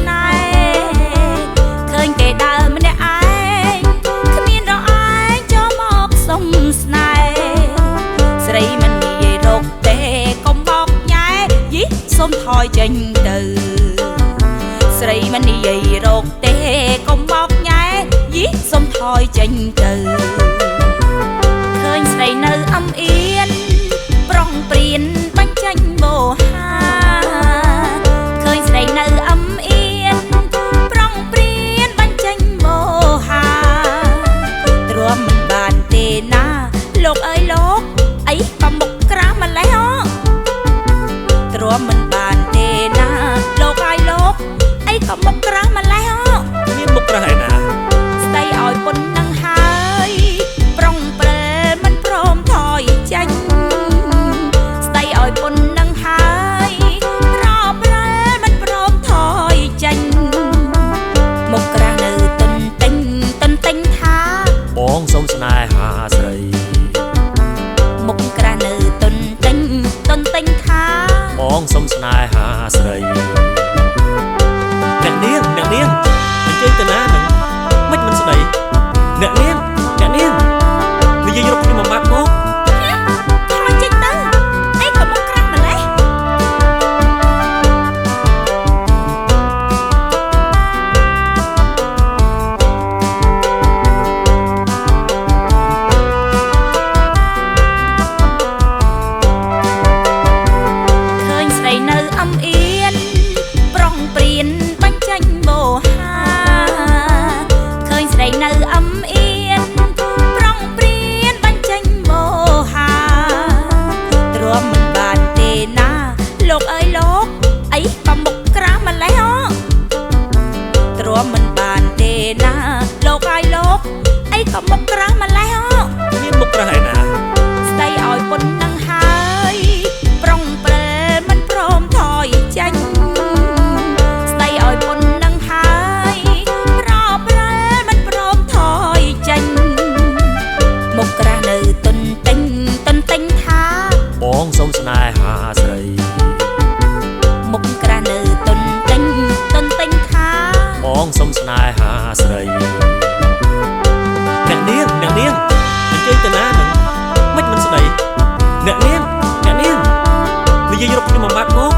នេហ៍ឃើញគេដើរម្នាក់ឯងគ្មានរអែងចូលមកសុំស្នេហ៍ស្រីមិននិយាយរកទេកុំបោកញ៉ែយីសុំថយចេញទៅស្រីមិននិយាយរកទេកុំបោកញ៉ែយីសុំថយចេញទៅឃើញស្រីនៅអំអៀនប្រុងព្រៀនបាញ់ចាញ់បោហាឃើញស្រីនៅអំអៀនប្រុងព្រៀនបាញ់ចាញ់បោហាទ្រាំមិនបានទេណាលោកអើយលោកអីក៏មុខក្រាស់ម្លេះទ្រាំមិនបានទេណាលោកអើយលោកអីក៏មុខក្រាស់ម្លេះមានមុខក្រាស់ឯណាស្ដីឲ្យប៉ុណ្ណឹងហើយប្រុងព្រិលមិនព្រមថយចាញ់ស្ដីឲ្យប៉ុណ្ណឹងហើយប្រព្រិលមិនព្រមថយចាញ់មុខក្រាស់នៅទន្ទិញថាបងសុំស្នេហាស្រីមុខក្រាស់នៅទន្ទិញថាបងសុំស្នេហាស្រីអ្នកនាងអញ្ជើញទៅណានឹងមិនស្ដីអ្នកនាងនិយាយរកខ្ញុំមកបាត់មកថយចេញទៅអីក៏មុខក្រាស់ម្លេះឃើញស្រីនៅអំអៀនប្រុងព្រៀនបាញ់ចាញ់បោហាឃើញស្រីនៅអំអៀនប្រុងព្រៀនបាញ់ចាញ់បោហាទ្រាំមិនបានទេណាលោកអើយលោកអីក៏មុខក្រាស់ម្លេះទ្រាំមិនបានទេណាលោកអើយលោកអីក៏មុខក្រាស់ម្លេះមានមុខក្រាស់ឯណាស្ដីឲ្យប៉ុណ្ណឹងហើយប្រុងព្រិលមិនព្រមថយចាញ់ស្ដីឲ្យប៉ុណ្ណឹងហើយប្រព្រិលមិនព្រមថយចាញ់មុខក្រាស់នៅទន្ទិញថាបងសុំស្នេហាស្រីមុខក្រាស់នៅទន្ទិញថាបងសុំស្នេហាស្រីអ្នកនាងអញ្ជើញទៅណានឹងមិនស្ដីអ្នកនាងនិយាយរកខ្ញុំមកបាត់មក